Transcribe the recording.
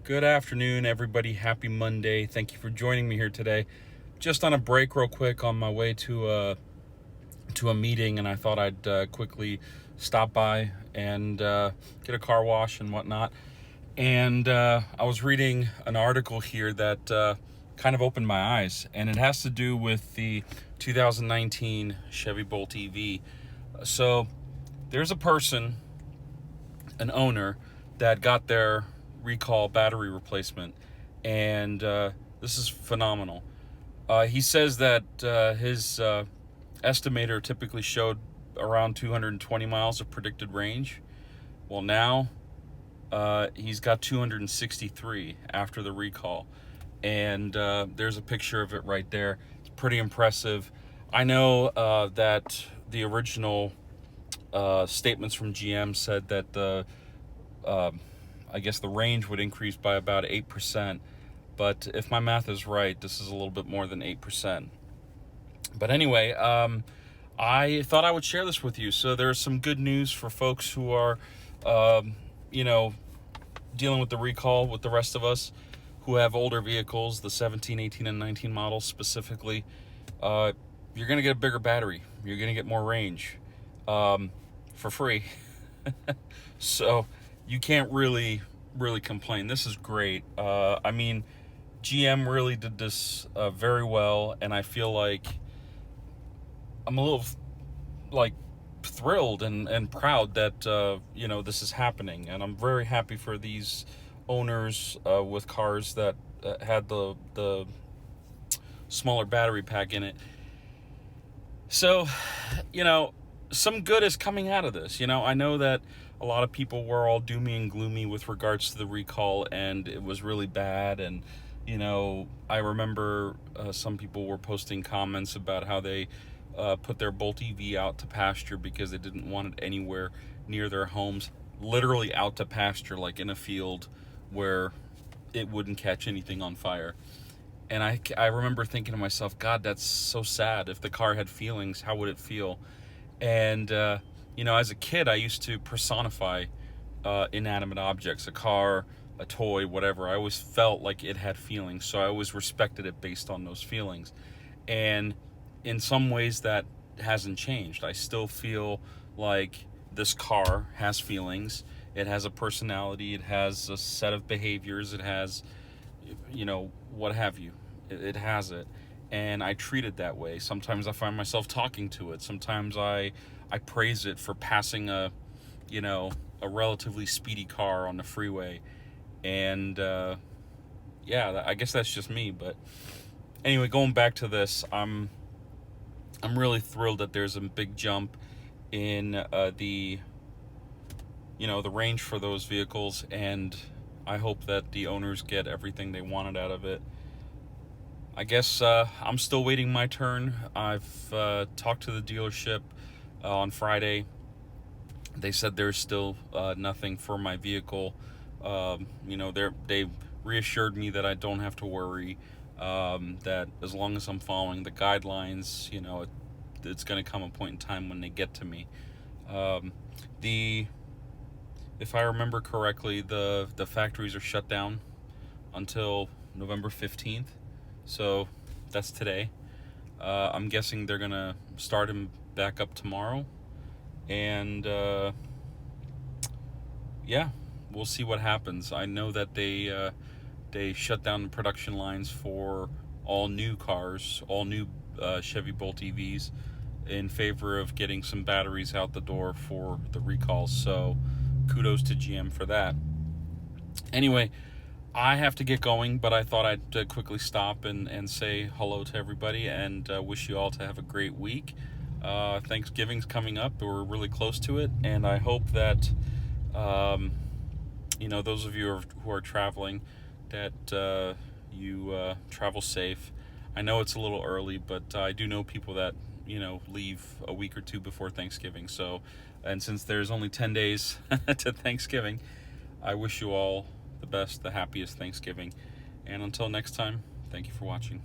Good afternoon, everybody. Happy Monday. Thank you for joining me here today. Just on a break real quick on my way to a meeting, and I thought I'd quickly stop by and get a car wash and whatnot. And I was reading an article here that kind of opened my eyes, and it has to do with the 2019 Chevy Bolt EV. So there's a person, an owner, that got their recall battery replacement, and this is phenomenal. He says that his estimator typically showed around 220 miles of predicted range. Well, now he's got 263 after the recall, and there's a picture of it right there. It's pretty impressive. I know that the original statements from GM said that the I guess the range would increase by about 8%, but if my math is right, this is a little bit more than 8%. But anyway, I thought I would share this with you. So there's some good news for folks who are, dealing with the recall with the rest of us who have older vehicles, the 17, 18, and 19 models specifically. You're going to get a bigger battery. You're going to get more range for free. So you can't really complain. This is great. I mean, GM really did this very well, and I feel like I'm a little thrilled and proud that this is happening, and I'm very happy for these owners with cars that had the smaller battery pack in it. So, some good is coming out of this. I know that a lot of people were all doomy and gloomy with regards to the recall, and it was really bad. And, I remember some people were posting comments about how they put their Bolt EV out to pasture because they didn't want it anywhere near their homes, literally out to pasture, like in a field where it wouldn't catch anything on fire. And I remember thinking to myself, God, that's so sad. If the car had feelings, how would it feel? And, as a kid, I used to personify inanimate objects, a car, a toy, whatever. I always felt like it had feelings, so I always respected it based on those feelings. And in some ways, that hasn't changed. I still feel like this car has feelings. It has a personality. It has a set of behaviors. It has, what have you. It has it. And I treat it that way. Sometimes I find myself talking to it. Sometimes I praise it for passing a relatively speedy car on the freeway. And I guess that's just me. But anyway, going back to this, I'm really thrilled that there's a big jump in the range for those vehicles, and I hope that the owners get everything they wanted out of it. I guess I'm still waiting my turn. I've talked to the dealership on Friday. They said there's still nothing for my vehicle. They reassured me that I don't have to worry, that as long as I'm following the guidelines, it's going to come a point in time when they get to me. If I remember correctly, the factories are shut down until November 15th. So that's today. I'm guessing they're going to start him back up tomorrow. And we'll see what happens. I know that they shut down the production lines for all new cars, all new Chevy Bolt EVs, in favor of getting some batteries out the door for the recalls. So kudos to GM for that. Anyway, I have to get going, but I thought I'd quickly stop and say hello to everybody and wish you all to have a great week. Thanksgiving's coming up. We're really close to it, and I hope that those of you who are traveling, that you travel safe. I know it's a little early, but I do know people that leave a week or two before Thanksgiving. So, and since there's only 10 days to Thanksgiving, I wish you all the best, the happiest Thanksgiving. And until next time, thank you for watching.